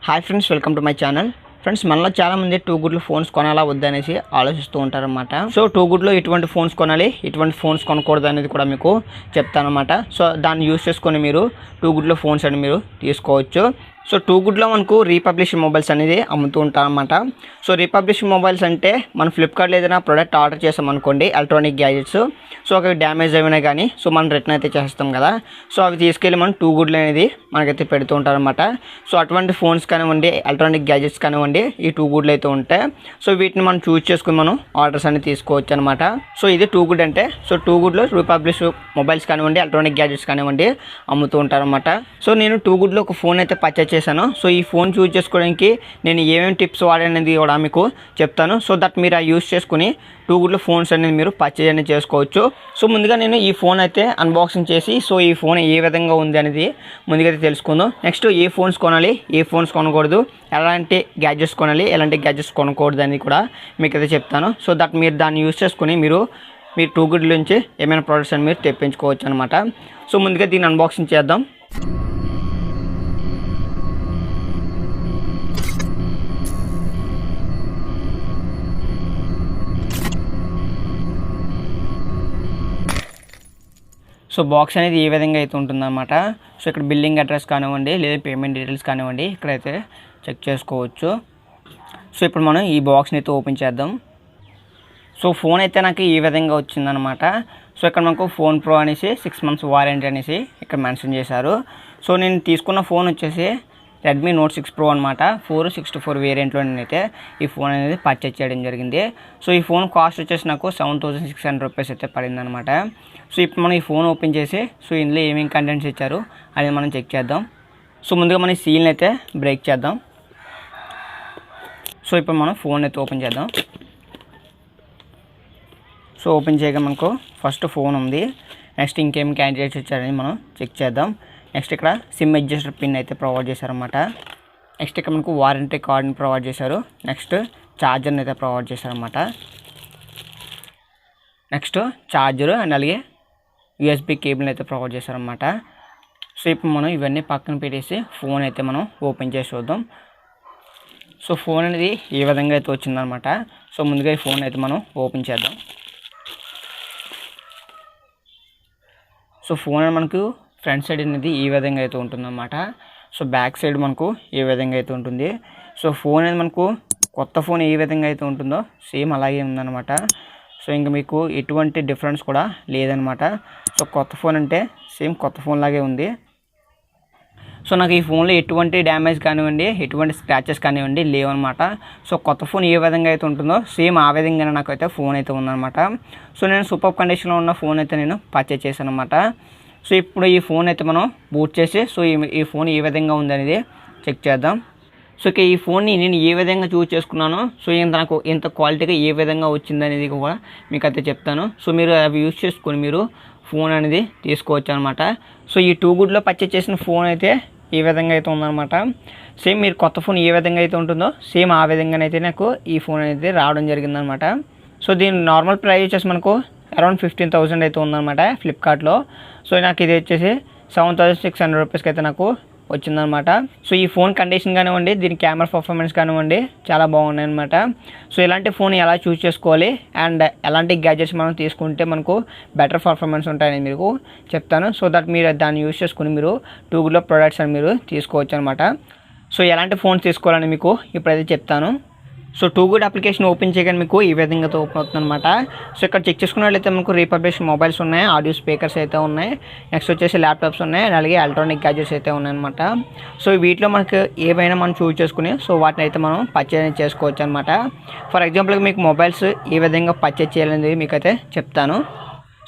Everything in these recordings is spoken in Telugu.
Hi friends, welcome to my channel. Friends, మనలో చాలామంది టూ గుడ్లు ఫోన్స్ కొనాలా వద్దనేసి ఆలోచిస్తూ ఉంటారనమాట. సో టూ గుడ్లో ఎటువంటి ఫోన్స్ కొనాలి, ఎటువంటి ఫోన్స్ కొనకూడదు అనేది కూడా మీకు చెప్తానమాట. సో దాన్ని యూస్ చేసుకొని మీరు టూ గుడ్లో ఫోన్స్ అని మీరు తీసుకోవచ్చు. సో టూ గుడ్లో మనకు రీపబ్లిష్ మొబైల్స్ అనేది అమ్ముతూ ఉంటారనమాట. సో రీపబ్లిష్ మొబైల్స్ అంటే మనం ఫ్లిప్కార్ట్లో ఏదైనా ప్రోడక్ట్ ఆర్డర్ చేసామనుకోండి, ఎలక్ట్రానిక్ గ్యాజెట్స్. సో అవి డ్యామేజ్ అయినా కానీ సో మనం రిటర్న్ అయితే చేస్తాం కదా. సో అవి తీసుకెళ్ళి మనం టూ గుడ్లు అనేది మనకైతే పెడుతూ ఉంటారనమాట. సో అటువంటి ఫోన్స్ కానివ్వండి, ఎలక్ట్రానిక్ గ్యాజెట్స్ కానివ్వండి, ఈ టూ గుడ్లు అయితే ఉంటాయి. సో వీటిని మనం చూస్ చేసుకుని మనం ఆర్డర్స్ అనేది తీసుకోవచ్చు అనమాట. సో ఇది టూ గుడ్ అంటే. సో టూ గుడ్లో రీపబ్లిష్ మొబైల్స్ కానివ్వండి, ఎలక్ట్రానిక్ గ్యాజెట్స్ కానివ్వండి అమ్ముతూ ఉంటారనమాట. సో నేను టూ గుడ్లో ఒక ఫోన్ అయితే పర్చేస్ చేశాను. సో ఈ ఫోన్ చూస్ చేసుకోవడానికి నేను ఏమేమి టిప్స్ వాడనేది కూడా మీకు చెప్తాను. సో దట్ మీరు ఆ యూస్ చేసుకుని టూ గుడ్లో ఫోన్స్ అనేది మీరు పర్చేజ్ అనేది చేసుకోవచ్చు. సో ముందుగా నేను ఈ ఫోన్ అయితే అన్బాక్సింగ్ చేసి సో ఈ ఫోన్ ఏ విధంగా ఉంది అనేది ముందుగా అయితే తెలుసుకుందాం. నెక్స్ట్ ఏ ఫోన్స్ కొనాలి, ఏ ఫోన్స్ కొనకూడదు, ఎలాంటి గ్యాడ్జెట్స్ కొనాలి, ఎలాంటి గ్యాడ్జెట్స్ కొనకూడదు అని కూడా మీకు అయితే చెప్తాను. సో దట్ మీరు దాన్ని యూస్ చేసుకుని మీరు టూ గుడ్ల నుంచి ఏమైనా ప్రోడక్ట్స్ అని మీరు తెప్పించుకోవచ్చు అనమాట. సో ముందుగా దీన్ని అన్బాక్సింగ్ చేద్దాం. సో బాక్స్ అనేది ఏ విధంగా అయితే ఉంటుందన్నమాట. సో ఇక్కడ బిల్లింగ్ అడ్రస్ కానివ్వండి, లేదా పేమెంట్ డీటెయిల్స్ కానివ్వండి ఇక్కడైతే చెక్ చేసుకోవచ్చు. సో ఇప్పుడు మనం ఈ బాక్స్ని అయితే ఓపెన్ చేద్దాం. సో ఫోన్ అయితే నాకు ఈ విధంగా వచ్చిందనమాట. సో ఇక్కడ మనకు ఫోన్ ప్రో అనేసి 6 months వారంటీ అనేసి ఇక్కడ మెన్షన్ చేశారు. సో నేను తీసుకున్న ఫోన్ వచ్చేసి రెడ్మీ నోట్ 6 ప్రో అనమాట. 464 వేరియంట్లో నేనైతే ఈ ఫోన్ అనేది పర్చేజ్ చేయడం జరిగింది. సో ఈ ఫోన్ కాస్ట్ వచ్చేసి నాకు 7600 రూపీస్ అయితే పడింది అనమాట. సో ఇప్పుడు మనం ఈ ఫోన్ ఓపెన్ చేసి సో ఇందులో ఏమేమి కంటెంట్స్ ఇచ్చారు అనేది మనం చెక్ చేద్దాం. సో ముందుగా మనం సీల్ని అయితే బ్రేక్ చేద్దాం. సో ఇప్పుడు మనం ఫోన్ అయితే ఓపెన్ చేద్దాం. సో ఓపెన్ చేయగా మనకు ఫస్ట్ ఫోన్ ఉంది. నెక్స్ట్ ఇంకేం క్యాండిడేట్స్ ఇచ్చారని మనం చెక్ చేద్దాం. నెక్స్ట్ ఇక్కడ సిమ్ అడ్జస్టర్ పిన్ అయితే ప్రొవైడ్ చేశారన్నమాట. నెక్స్ట్ ఇక్కడ మనకు వారంటీ కార్డ్ని ప్రొవైడ్ చేశారు. నెక్స్ట్ ఛార్జర్ని అయితే ప్రొవైడ్ చేశారన్నమాట. నెక్స్ట్ ఛార్జర్ అండ్ అలాగే యూఎస్బి కేబుల్ని అయితే ప్రొవైడ్ చేశారన్నమాట. సో ఇప్పుడు మనం ఇవన్నీ పక్కన పెట్టేసి ఫోన్ అయితే మనం ఓపెన్ చేసి చూద్దాం. సో ఫోన్ అనేది ఈ విధంగా అయితే వచ్చిందనమాట. సో ముందుగా ఈ ఫోన్ అయితే మనం ఓపెన్ చేద్దాం. సో ఫోన్ మనకు ఫ్రంట్ సైడ్ అనేది ఈ విధంగా అయితే ఉంటుందన్నమాట. సో బ్యాక్ సైడ్ మనకు ఏ విధంగా అయితే ఉంటుంది. సో ఫోన్ అనేది మనకు కొత్త ఫోన్ ఏ విధంగా అయితే ఉంటుందో సేమ్ అలాగే ఉందన్నమాట. సో ఇంకా మీకు ఎటువంటి డిఫరెన్స్ కూడా లేదనమాట. సో కొత్త ఫోన్ అంటే సేమ్ కొత్త ఫోన్ లాగే ఉంది. సో నాకు ఈ ఫోన్లో ఎటువంటి డ్యామేజ్ కానివ్వండి, ఎటువంటి స్క్రాచెస్ కానివ్వండి లేవన్నమాట. సో కొత్త ఫోన్ ఏ విధంగా అయితే ఉంటుందో సేమ్ ఆ విధంగానే నాకైతే ఫోన్ అయితే ఉందన్నమాట. సో నేను సూపర్ కండిషన్లో ఉన్న ఫోన్ అయితే నేను పర్చేజ్ చేశాను అనమాట. సో ఇప్పుడు ఈ ఫోన్ అయితే మనం బూట్ చేసి సో ఈ ఫోన్ ఏ విధంగా ఉందనేది చెక్ చేద్దాం. సో ఇక ఈ ఫోన్ని నేను ఏ విధంగా చూస్ చేసుకున్నాను, సో నాకు ఎంత క్వాలిటీగా ఏ విధంగా వచ్చిందనేది కూడా మీకు అయితే చెప్తాను. సో మీరు అవి యూజ్ చేసుకొని మీరు ఫోన్ అనేది తీసుకోవచ్చు అనమాట. సో ఈ టూ గుడ్లో పర్చేజ్ చేసిన ఫోన్ అయితే ఈ విధంగా అయితే ఉందన్నమాట. సేమ్ మీరు కొత్త ఫోన్ ఏ విధంగా అయితే ఉంటుందో సేమ్ ఆ విధంగానైతే నాకు ఈ ఫోన్ అనేది రావడం జరిగిందనమాట. సో దీని నార్మల్ ప్రైస్ వచ్చేసి మనకు అరౌండ్ 15,000 అయితే ఉందన్నమాట ఫ్లిప్కార్ట్లో. సో నాకు ఇది వచ్చేసి 7600 రూపీస్కి అయితే నాకు వచ్చిందనమాట. సో ఈ ఫోన్ కండిషన్ కానివ్వండి, దీని కెమెరా పర్ఫార్మెన్స్ కానివ్వండి చాలా బాగున్నాయి అనమాట. సో ఇలాంటి ఫోన్ ఎలా చూస్ చేసుకోవాలి అండ్ ఎలాంటి గ్యాజెట్స్ మనం తీసుకుంటే మనకు బెటర్ పర్ఫార్మెన్స్ ఉంటాయని మీకు చెప్తాను. సో దట్ మీరు దాన్ని యూస్ చేసుకుని మీరు టూ గుడ్లో ప్రొడక్ట్స్ అని మీరు తీసుకోవచ్చు అనమాట. సో ఎలాంటి ఫోన్స్ తీసుకోవాలని మీకు ఇప్పుడైతే చెప్తాను. So too good application open చేయగానే మీకు ఈ విధంగా ఓపెన్ అవుతుంది అనమాట. సో ఇక్కడ చెక్ చేసుకున్నట్లయితే మనకు రీపబ్లిష్ మొబైల్స్ ఉన్నాయి, ఆడియో స్పీకర్స్ అయితే ఉన్నాయి, నెక్స్ట్ వచ్చేసి ల్యాప్టాప్స్ ఉన్నాయి, అలాగే ఎలక్ట్రానిక్ గ్యాజెట్స్ అయితే ఉన్నాయన్నమాట. సో వీటిలో మనకు ఏవైనా మనం చూస్ చేసుకుని సో వాటిని అయితే మనం పర్చేజ్ చేసుకోవచ్చు అనమాట. ఫర్ ఎగ్జాంపుల్గా మీకు మొబైల్స్ ఏ విధంగా పర్చేజ్ చేయాలనేది మీకు అయితే చెప్తాను.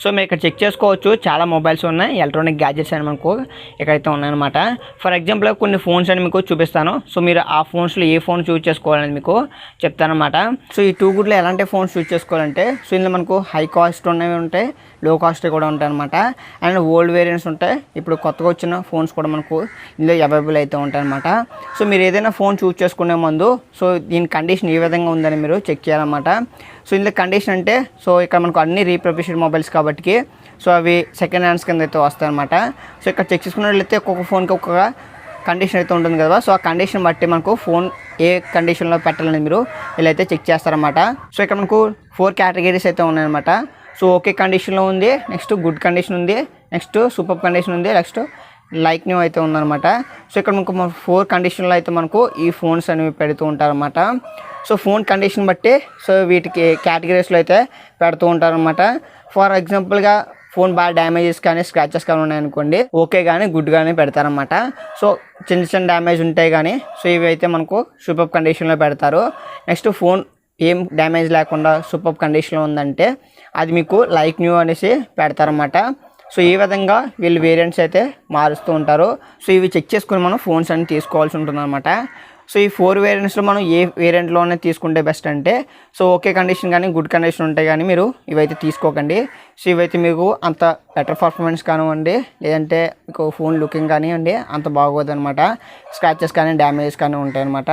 సో మీరు ఇక్కడ చెక్ చేసుకోవచ్చు, చాలా మొబైల్స్ ఉన్నాయి, ఎలక్ట్రానిక్ గ్యాజెట్స్ అని మనకు ఇక్కడైతే ఉన్నాయన్నమాట. ఫర్ ఎగ్జాంపుల్ కొన్ని ఫోన్స్ అని మీకు చూపిస్తాను. సో మీరు ఆ ఫోన్స్లో ఏ ఫోన్ చూస్ చేసుకోవాలని మీకు చెప్తానమాట. సో ఈ టూ గుడ్లో ఎలాంటి ఫోన్స్ చూస్ చేసుకోవాలంటే సో ఇందులో మనకు హై కాస్ట్ ఉన్నవి ఉంటాయి, లో కాస్ట్ కూడా ఉంటాయి అనమాట. అండ్ ఓల్డ్ వేరియంట్స్ ఉంటాయి, ఇప్పుడు కొత్తగా వచ్చిన ఫోన్స్ కూడా మనకు ఇందులో అవైలబుల్ అయితే ఉంటాయి అనమాట. సో మీరు ఏదైనా ఫోన్ చూస్ చేసుకునే ముందు సో దీని కండిషన్ ఏ విధంగా ఉందని మీరు చెక్ చేయాలన్నమాట. సో ఇందులో కండిషన్ అంటే సో ఇక్కడ మనకు అన్ని రీప్రొఫెషనల్ మొబైల్స్ కాబట్టి సో అవి సెకండ్ హ్యాండ్స్ కింద అయితే వస్తాయి అనమాట. సో ఇక్కడ చెక్ చేసుకున్నట్లయితే ఒక్కొక్క ఫోన్కి ఒక్కొక్క కండిషన్ అయితే ఉంటుంది కదా, సో ఆ కండిషన్ బట్టి మనకు ఫోన్ ఏ కండిషన్లో పెట్టాలని మీరు ఇలా అయితే చెక్ చేస్తారన్నమాట. సో ఇక్కడ మనకు 4 కేటగిరీస్ అయితే ఉన్నాయన్నమాట. సో ఓకే కండిషన్లో ఉంది, నెక్స్ట్ గుడ్ కండిషన్ ఉంది, నెక్స్ట్ సూపర్ కండిషన్ ఉంది, నెక్స్ట్ లైక్ న్యూ అయితే ఉందన్నమాట. సో ఇక్కడ మనకు 4 కండిషన్లో అయితే మనకు ఈ ఫోన్స్ అనేవి పెడుతూ ఉంటారన్నమాట. సో ఫోన్ కండిషన్ బట్టి సో వీటికి కేటగిరీస్లో అయితే పెడుతూ ఉంటారన్నమాట. ఫర్ ఎగ్జాంపుల్గా ఫోన్ బాగా డ్యామేజెస్ కానీ స్క్రాచెస్ కానీ ఉన్నాయనుకోండి, ఓకే కానీ గుడ్ కానీ పెడతారన్నమాట. సో చిన్న చిన్న డ్యామేజ్ ఉంటాయి కానీ సో ఇవి అయితే మనకు సూపర్ కండిషన్లో పెడతారు. నెక్స్ట్ ఫోన్ ఏం డ్యామేజ్ లేకుండా సూపర్ కండిషన్లో ఉందంటే అది మీకు లైక్ న్యూ అనేసి పెడతారన్నమాట. సో ఈ విధంగా వీళ్ళు వేరియంట్స్ అయితే మారుస్తూ ఉంటారు. సో ఇవి చెక్ చేసుకుని మనం ఫోన్స్ అన్ని తీసుకోవాల్సి ఉంటుందన్నమాట. సో ఈ 4 వేరియంట్స్లో మనం ఏ వేరియంట్లోనే తీసుకుంటే బెస్ట్ అంటే సో ఓకే కండిషన్ కానీ గుడ్ కండిషన్ ఉంటాయి కానీ మీరు ఇవైతే తీసుకోకండి. సో ఇవైతే మీకు అంత బెటర్ పర్ఫార్మెన్స్ కానివ్వండి, లేదంటే మీకు ఫోన్ లుకింగ్ కానివ్వండి అంత బాగోదు అనమాట. స్క్రాచెస్ కానీ డ్యామేజెస్ కానీ ఉంటాయి అనమాట.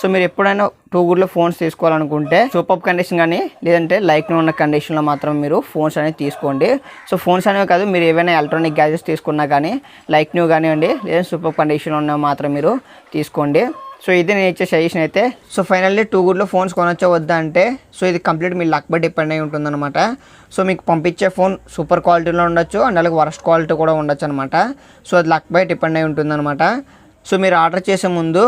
సో మీరు ఎప్పుడైనా 2 గుడ్లో ఫోన్స్ తీసుకోవాలనుకుంటే సూపర్ కండిషన్ కానీ లేదంటే లైక్ ఉన్న కండిషన్లో మాత్రం మీరు ఫోన్స్ అనేవి తీసుకోండి. సో ఫోన్స్ అనేవి కాదు, మీరు ఏవైనా ఎలక్ట్రానిక్ గ్యాజెట్స్ తీసుకున్నా కానీ లైక్ న్యూ కానివ్వండి లేదా సూపర్ కండిషన్లో ఉన్నవి మాత్రం మీరు తీసుకోండి. సో ఇది నేను ఇచ్చే సజెషన్ అయితే. సో ఫైనల్లీ 2 గుడ్లో ఫోన్స్ కొనొచ్చా వద్దా అంటే సో ఇది complete me luck by depend అయి ఉంటుందన్నమాట. సో మీకు పంపించే ఫోన్ సూపర్ క్వాలిటీలో ఉండొచ్చు అండ్ అలాగే వరస్ట్ క్వాలిటీ కూడా ఉండొచ్చు అనమాట. సో అది లక్ బై డిపెండ్ అయి ఉంటుందన్నమాట. సో మీరు ఆర్డర్ చేసే ముందు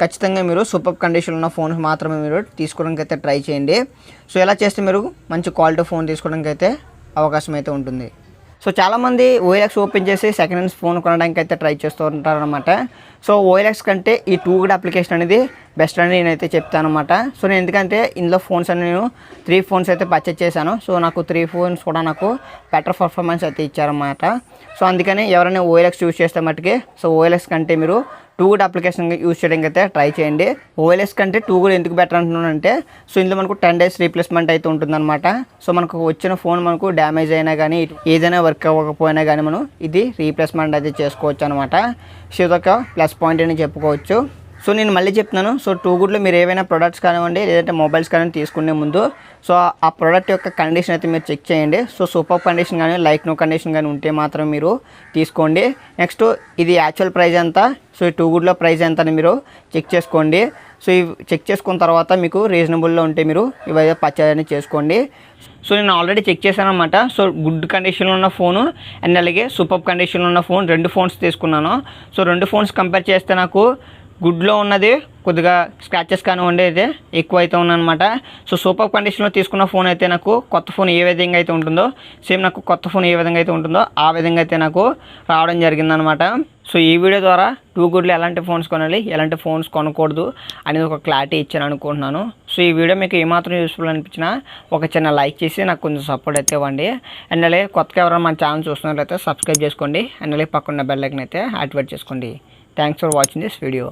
ఖచ్చితంగా మీరు సూపర్ కండిషన్లో ఉన్న ఫోన్స్ మాత్రమే మీరు తీసుకోవడానికి అయితే ట్రై చేయండి. సో ఇలా చేస్తే మీరు మంచి క్వాలిటీ ఫోన్ తీసుకోవడానికి అయితే అవకాశం అయితే ఉంటుంది. సో చాలామంది ఓఎల్ఎక్స్ ఓపెన్ చేసి సెకండ్ హ్యాండ్స్ ఫోన్ కొనడానికి అయితే ట్రై చేస్తూ ఉంటారనమాట. సో ఓఎల్ఎక్స్ కంటే ఈ 2 గుడ్ అప్లికేషన్ అనేది బెస్ట్ అని నేనైతే చెప్తాను అనమాట. సో నేను ఎందుకంటే ఇందులో ఫోన్స్ అని నేను 3 ఫోన్స్ అయితే పర్చేజ్ చేశాను. సో నాకు 3 ఫోన్స్ కూడా నాకు బెటర్ పర్ఫార్మెన్స్ అయితే ఇచ్చారన్నమాట. సో అందుకని ఎవరైనా ఓఎల్ఎక్స్ యూజ్ చేస్తే మట్టుకి సో ఓఎల్ఎక్స్ కంటే మీరు 2 గుడ్ అప్లికేషన్ యూజ్ చేయడానికి అయితే ట్రై చేయండి. ఓఎల్ఎక్స్ కంటే 2 గుడ్ ఎందుకు బెటర్ అంటున్నానంటే సో ఇందులో మనకు 10 days రీప్లేస్మెంట్ అయితే ఉంటుందన్నమాట. సో మనకు వచ్చిన ఫోన్ మనకు డ్యామేజ్ అయినా కానీ ఏదైనా వర్క్ అవ్వకపోయినా కానీ మనం ఇది రీప్లేస్మెంట్ అయితే చేసుకోవచ్చు అనమాట. సో ఇదొక ప్లస్ పాయింట్ అని చెప్పుకోవచ్చు. సో నేను మళ్ళీ చెప్తున్నాను, సో 2 గుడ్లో మీరు ఏవైనా ప్రొడక్ట్స్ కానివ్వండి లేదంటే మొబైల్స్ కానీ తీసుకునే ముందు సో ఆ ప్రోడక్ట్ యొక్క కండిషన్ అయితే మీరు చెక్ చేయండి. సో సూపర్ కండిషన్ కానీ లైక్ నో కండిషన్ కానీ ఉంటే మాత్రం మీరు తీసుకోండి. నెక్స్ట్ ఇది యాక్చువల్ ప్రైస్ ఎంత, సో ఈ 2 గుడ్లో ప్రైస్ ఎంత అని మీరు చెక్ చేసుకోండి. సో ఇవి చెక్ చేసుకున్న తర్వాత మీకు రీజనబుల్లో ఉంటే మీరు ఇవైతే పర్చేజ్ అనేది చేసుకోండి. సో నేను ఆల్రెడీ చెక్ చేశాను అనమాట. సో గుడ్ కండిషన్లో ఉన్న ఫోను అండ్ అలాగే సూపర్ కండిషన్లో ఉన్న ఫోన్ 2 ఫోన్స్ తీసుకున్నాను. సో 2 ఫోన్స్ కంపేర్ చేస్తే నాకు గుడ్లో ఉన్నది కొద్దిగా స్క్రాచెస్ కానివ్వండి అయితే ఎక్కువ అయితే ఉన్నాయన్నమాట. సో సూపర్ కండిషన్లో తీసుకున్న ఫోన్ అయితే నాకు కొత్త ఫోన్ ఏ విధంగా అయితే ఉంటుందో సేమ్ నాకు కొత్త ఫోన్ ఏ విధంగా అయితే ఉంటుందో ఆ విధంగా అయితే నాకు రావడం జరిగిందనమాట. సో ఈ వీడియో ద్వారా 2 గుడ్లో ఎలాంటి ఫోన్స్ కొనాలి ఎలాంటి ఫోన్స్ కొనకూడదు అనేది ఒక క్లారిటీ ఇచ్చాను అనుకుంటున్నాను. సో ఈ వీడియో మీకు ఏమాత్రం యూస్ఫుల్ అనిపించినా ఒక చిన్న లైక్ చేసి నాకు కొంచెం సపోర్ట్ అయితే ఇవ్వండి. అండ్ అలాగే కొత్తగా ఎవరైనా మన ఛానల్ చూస్తున్నట్లయితే సబ్స్క్రైబ్ చేసుకోండి. అండ్ అలాగే పక్కన బెల్ ఐకాన్ అయితే యాక్టివేట్ చేసుకోండి. Thanks for watching this video.